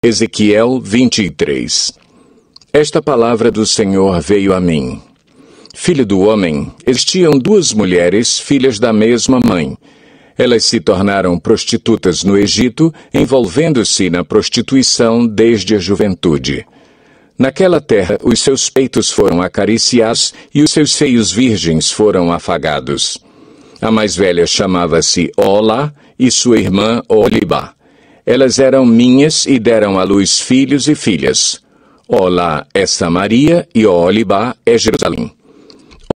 Ezequiel 23. Esta palavra do Senhor veio a mim. Filho do homem, existiam duas mulheres, filhas da mesma mãe. Elas se tornaram prostitutas no Egito, envolvendo-se na prostituição desde a juventude. Naquela terra, os seus peitos foram acariciados e os seus seios virgens foram afagados. A mais velha chamava-se Oholá e sua irmã Oholibá. Elas eram minhas e deram à luz filhos e filhas. Oholá é Samaria e Oholibá é Jerusalém.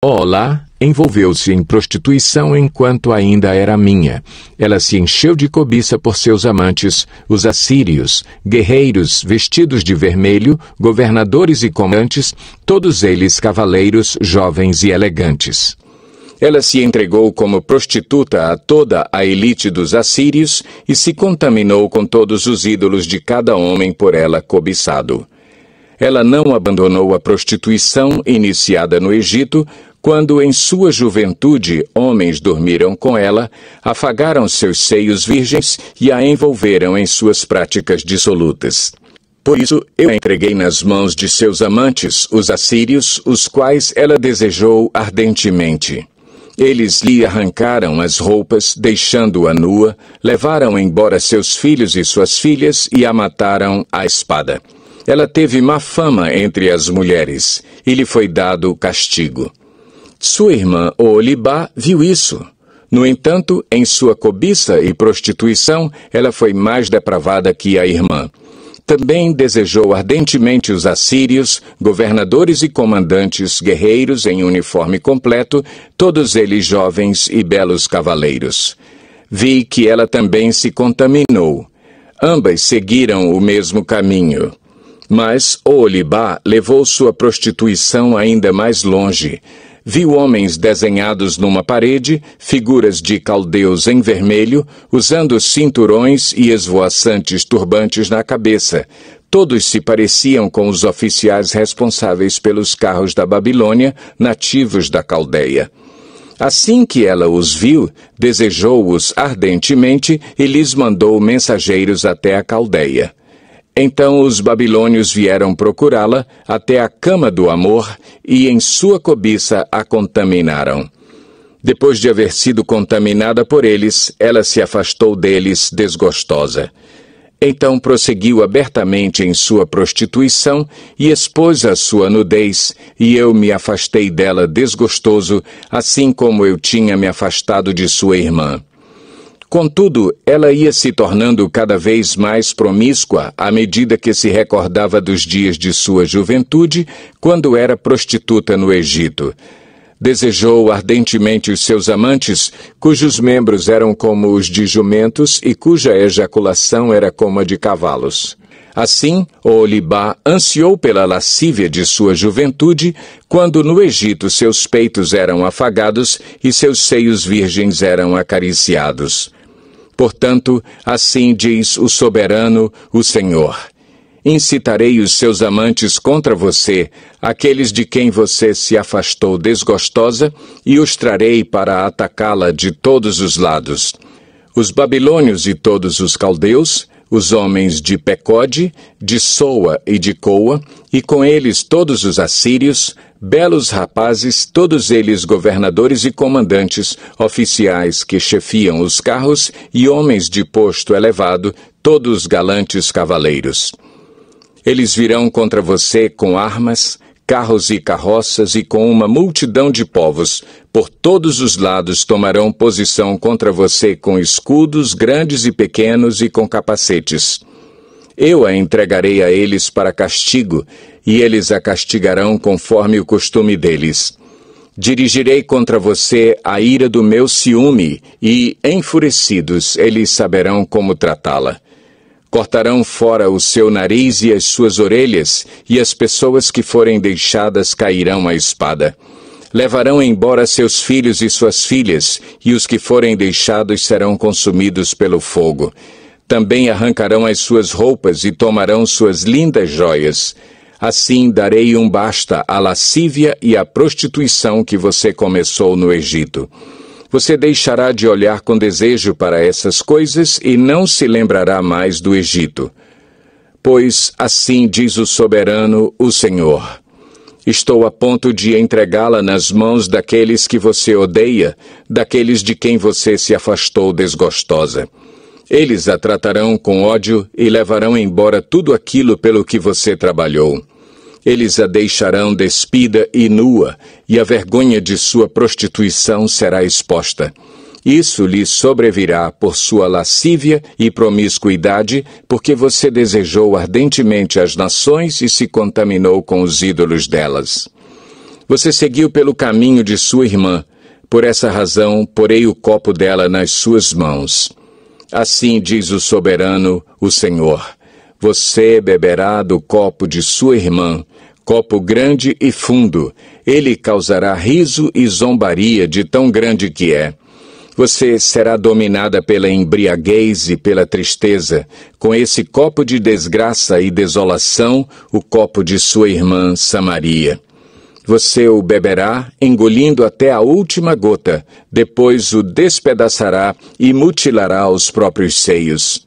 Oholá envolveu-se em prostituição enquanto ainda era minha. Ela se encheu de cobiça por seus amantes, os assírios, guerreiros vestidos de vermelho, governadores e comandantes, todos eles cavaleiros jovens e elegantes. Ela se entregou como prostituta a toda a elite dos assírios e se contaminou com todos os ídolos de cada homem por ela cobiçado. Ela não abandonou a prostituição iniciada no Egito, quando em sua juventude homens dormiram com ela, afagaram seus seios virgens e a envolveram em suas práticas dissolutas. Por isso eu a entreguei nas mãos de seus amantes, os assírios, os quais ela desejou ardentemente. Eles lhe arrancaram as roupas, deixando-a nua, levaram embora seus filhos e suas filhas e a mataram à espada. Ela teve má fama entre as mulheres, e lhe foi dado castigo. Sua irmã Oholibá viu isso. No entanto, em sua cobiça e prostituição, ela foi mais depravada que a irmã. Também desejou ardentemente os assírios, governadores e comandantes, guerreiros em uniforme completo, todos eles jovens e belos cavaleiros. Vi que ela também se contaminou. Ambas seguiram o mesmo caminho. Mas Oholibá levou sua prostituição ainda mais longe. Viu homens desenhados numa parede, figuras de caldeus em vermelho, usando cinturões e esvoaçantes turbantes na cabeça. Todos se pareciam com os oficiais responsáveis pelos carros da Babilônia, nativos da Caldeia. Assim que ela os viu, desejou-os ardentemente e lhes mandou mensageiros até a Caldeia. Então os babilônios vieram procurá-la até a cama do amor e em sua cobiça a contaminaram. Depois de haver sido contaminada por eles, ela se afastou deles desgostosa. Então prosseguiu abertamente em sua prostituição e expôs a sua nudez, e eu me afastei dela desgostoso, assim como eu tinha me afastado de sua irmã. Contudo, ela ia se tornando cada vez mais promíscua à medida que se recordava dos dias de sua juventude, quando era prostituta no Egito. Desejou ardentemente os seus amantes, cujos membros eram como os de jumentos e cuja ejaculação era como a de cavalos. Assim, Oholibá ansiou pela lascívia de sua juventude, quando no Egito seus peitos eram afagados e seus seios virgens eram acariciados. Portanto, assim diz o soberano, o Senhor: incitarei os seus amantes contra você, aqueles de quem você se afastou desgostosa, e os trarei para atacá-la de todos os lados. Os babilônios e todos os caldeus, os homens de Pecode, de Soa e de Coa, e com eles todos os assírios, belos rapazes, todos eles governadores e comandantes, oficiais que chefiam os carros e homens de posto elevado, todos galantes cavaleiros. Eles virão contra você com armas, carros e carroças e com uma multidão de povos. Por todos os lados tomarão posição contra você com escudos grandes e pequenos e com capacetes. Eu a entregarei a eles para castigo, e eles a castigarão conforme o costume deles. Dirigirei contra você a ira do meu ciúme, e, enfurecidos, eles saberão como tratá-la. Cortarão fora o seu nariz e as suas orelhas, e as pessoas que forem deixadas cairão à espada. Levarão embora seus filhos e suas filhas, e os que forem deixados serão consumidos pelo fogo. Também arrancarão as suas roupas e tomarão suas lindas joias. Assim darei um basta à lascívia e à prostituição que você começou no Egito. Você deixará de olhar com desejo para essas coisas e não se lembrará mais do Egito. Pois assim diz o soberano, o Senhor: estou a ponto de entregá-la nas mãos daqueles que você odeia, daqueles de quem você se afastou desgostosa. Eles a tratarão com ódio e levarão embora tudo aquilo pelo que você trabalhou. Eles a deixarão despida e nua, e a vergonha de sua prostituição será exposta. Isso lhe sobrevirá por sua lascívia e promiscuidade, porque você desejou ardentemente as nações e se contaminou com os ídolos delas. Você seguiu pelo caminho de sua irmã. Por essa razão, porei o copo dela nas suas mãos. Assim diz o soberano, o Senhor: você beberá do copo de sua irmã, copo grande e fundo. Ele causará riso e zombaria de tão grande que é. Você será dominada pela embriaguez e pela tristeza, com esse copo de desgraça e desolação, o copo de sua irmã Samaria. Você o beberá, engolindo até a última gota, depois o despedaçará e mutilará os próprios seios.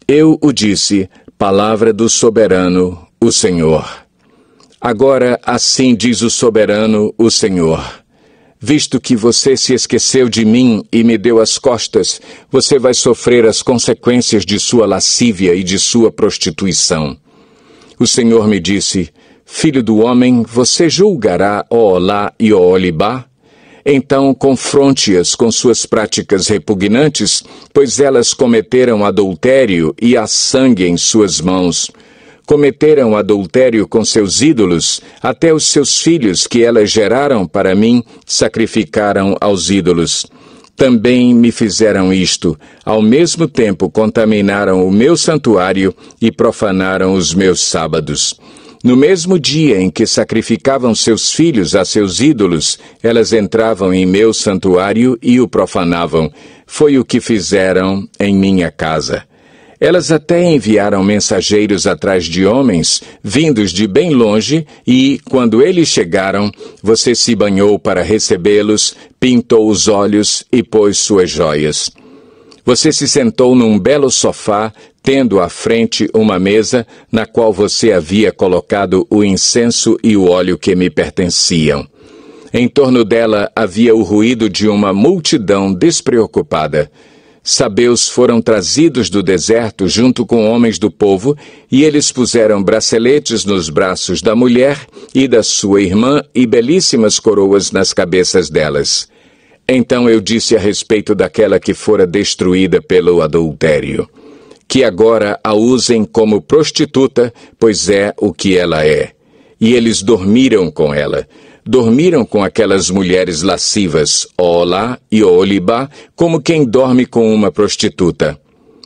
Eu o disse, palavra do soberano, o Senhor. Agora, assim diz o soberano, o Senhor: visto que você se esqueceu de mim e me deu as costas, você vai sofrer as consequências de sua lascívia e de sua prostituição. O Senhor me disse: filho do homem, você julgará Oholá e Oholibá? Então confronte-as com suas práticas repugnantes, pois elas cometeram adultério e há sangue em suas mãos. Cometeram adultério com seus ídolos, até os seus filhos que elas geraram para mim sacrificaram aos ídolos. Também me fizeram isto, ao mesmo tempo contaminaram o meu santuário e profanaram os meus sábados. No mesmo dia em que sacrificavam seus filhos a seus ídolos, elas entravam em meu santuário e o profanavam. Foi o que fizeram em minha casa. Elas até enviaram mensageiros atrás de homens, vindos de bem longe, e, quando eles chegaram, você se banhou para recebê-los, pintou os olhos e pôs suas joias. Você se sentou num belo sofá, tendo à frente uma mesa, na qual você havia colocado o incenso e o óleo que me pertenciam. Em torno dela havia o ruído de uma multidão despreocupada. Sabeus foram trazidos do deserto junto com homens do povo, e eles puseram braceletes nos braços da mulher e da sua irmã e belíssimas coroas nas cabeças delas. Então eu disse a respeito daquela que fora destruída pelo adultério: que agora a usem como prostituta, pois é o que ela é. E eles dormiram com ela. Dormiram com aquelas mulheres lascivas, Oholá e Oholibá, como quem dorme com uma prostituta.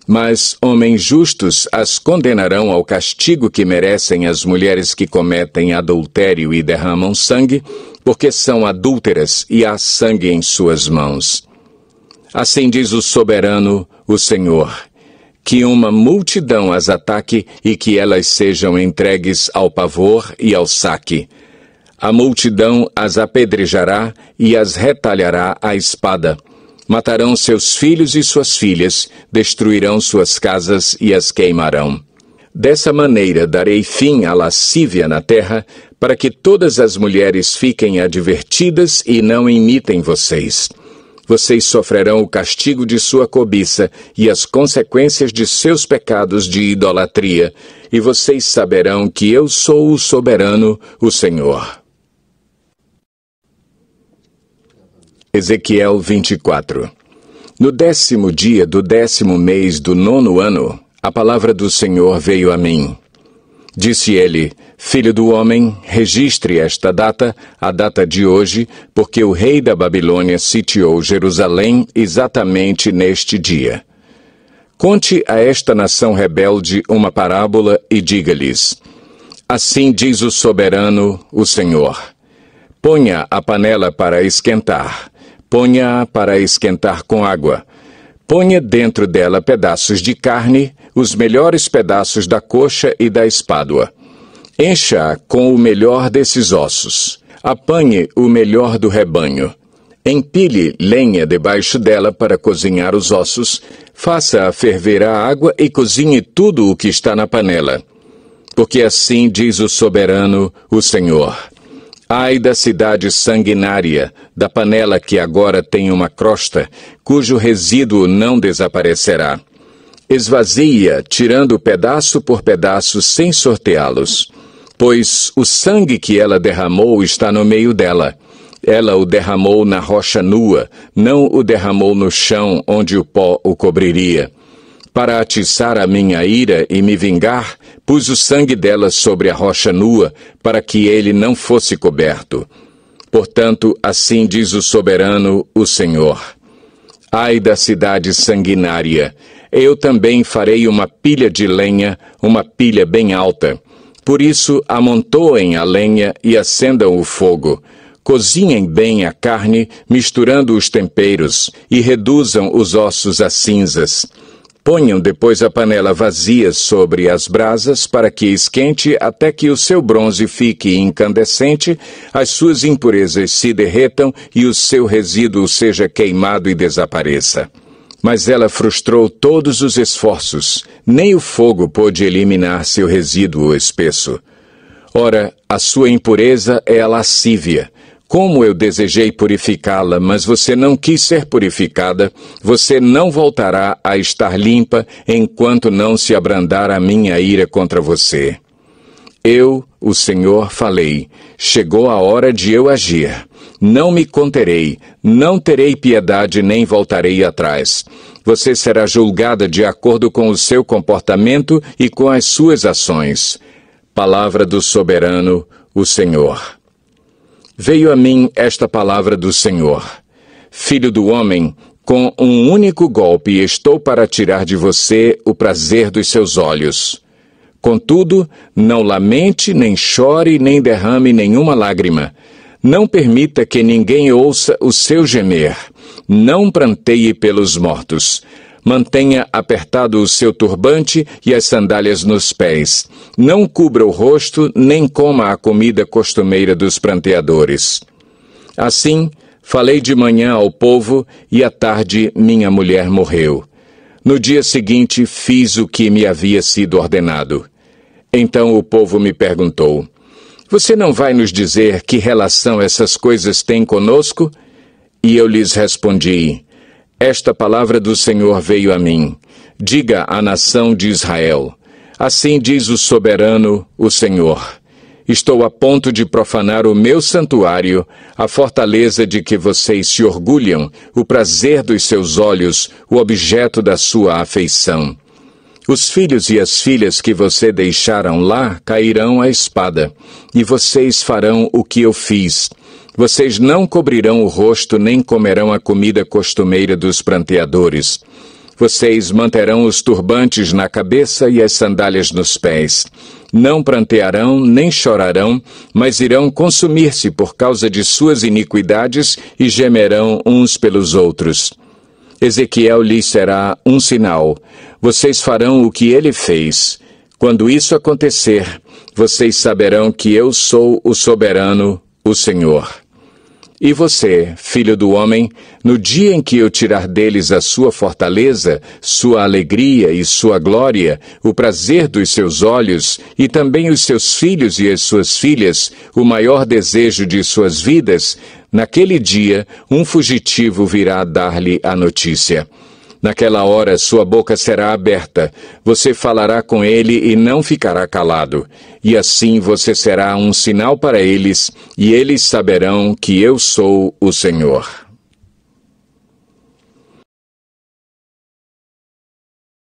Mas homens justos as condenarão ao castigo que merecem as mulheres que cometem adultério e derramam sangue, porque são adúlteras e há sangue em suas mãos. Assim diz o soberano, o Senhor: que uma multidão as ataque e que elas sejam entregues ao pavor e ao saque. A multidão as apedrejará e as retalhará à espada. Matarão seus filhos e suas filhas, destruirão suas casas e as queimarão. Dessa maneira darei fim à lascívia na terra, para que todas as mulheres fiquem advertidas e não imitem vocês. Vocês sofrerão o castigo de sua cobiça e as consequências de seus pecados de idolatria, e vocês saberão que eu sou o soberano, o Senhor. Ezequiel 24. No 10º dia do 10º mês do 9º ano, a palavra do Senhor veio a mim. Disse ele: filho do homem, registre esta data, a data de hoje, porque o rei da Babilônia sitiou Jerusalém exatamente neste dia. Conte a esta nação rebelde uma parábola e diga-lhes: assim diz o soberano, o Senhor: ponha a panela para esquentar. Ponha-a para esquentar com água. Ponha dentro dela pedaços de carne, os melhores pedaços da coxa e da espádua. Encha-a com o melhor desses ossos. Apanhe o melhor do rebanho. Empilhe lenha debaixo dela para cozinhar os ossos. Faça-a ferver a água e cozinhe tudo o que está na panela. Porque assim diz o soberano, o Senhor: ai da cidade sanguinária, da panela que agora tem uma crosta, cujo resíduo não desaparecerá. Esvazie-a, tirando pedaço por pedaço, sem sorteá-los. Pois o sangue que ela derramou está no meio dela. Ela o derramou na rocha nua, não o derramou no chão, onde o pó o cobriria. Para atiçar a minha ira e me vingar, pus o sangue dela sobre a rocha nua, para que ele não fosse coberto. Portanto, assim diz o soberano, o Senhor: ai da cidade sanguinária! Eu também farei uma pilha de lenha, uma pilha bem alta. Por isso, amontoem a lenha e acendam o fogo. Cozinhem bem a carne, misturando os temperos, e reduzam os ossos a cinzas. Ponham depois a panela vazia sobre as brasas para que esquente até que o seu bronze fique incandescente, as suas impurezas se derretam e o seu resíduo seja queimado e desapareça. Mas ela frustrou todos os esforços, nem o fogo pôde eliminar seu resíduo espesso. Ora, a sua impureza é a lascívia. Como eu desejei purificá-la, mas você não quis ser purificada, você não voltará a estar limpa enquanto não se abrandar a minha ira contra você. Eu, o Senhor, falei, chegou a hora de eu agir. Não me conterei, não terei piedade nem voltarei atrás. Você será julgada de acordo com o seu comportamento e com as suas ações. Palavra do soberano, o Senhor. Veio a mim esta palavra do Senhor: filho do homem, com um único golpe estou para tirar de você o prazer dos seus olhos. Contudo, não lamente, nem chore, nem derrame nenhuma lágrima. Não permita que ninguém ouça o seu gemer. Não pranteie pelos mortos. Mantenha apertado o seu turbante e as sandálias nos pés. Não cubra o rosto, nem coma a comida costumeira dos pranteadores. Assim, falei de manhã ao povo, e à tarde minha mulher morreu. No dia seguinte, fiz o que me havia sido ordenado. Então o povo me perguntou: você não vai nos dizer que relação essas coisas têm conosco? E eu lhes respondi: esta palavra do Senhor veio a mim. Diga à nação de Israel: assim diz o soberano, o Senhor: estou a ponto de profanar o meu santuário, a fortaleza de que vocês se orgulham, o prazer dos seus olhos, o objeto da sua afeição. Os filhos e as filhas que você deixaram lá cairão à espada, e vocês farão o que eu fiz. Vocês não cobrirão o rosto nem comerão a comida costumeira dos pranteadores. Vocês manterão os turbantes na cabeça e as sandálias nos pés. Não prantearão nem chorarão, mas irão consumir-se por causa de suas iniquidades e gemerão uns pelos outros. Ezequiel lhes será um sinal. Vocês farão o que ele fez. Quando isso acontecer, vocês saberão que eu sou o soberano, o Senhor. E você, filho do homem, no dia em que eu tirar deles a sua fortaleza, sua alegria e sua glória, o prazer dos seus olhos, e também os seus filhos e as suas filhas, o maior desejo de suas vidas, naquele dia um fugitivo virá dar-lhe a notícia. Naquela hora sua boca será aberta, você falará com ele e não ficará calado. E assim você será um sinal para eles, e eles saberão que eu sou o Senhor.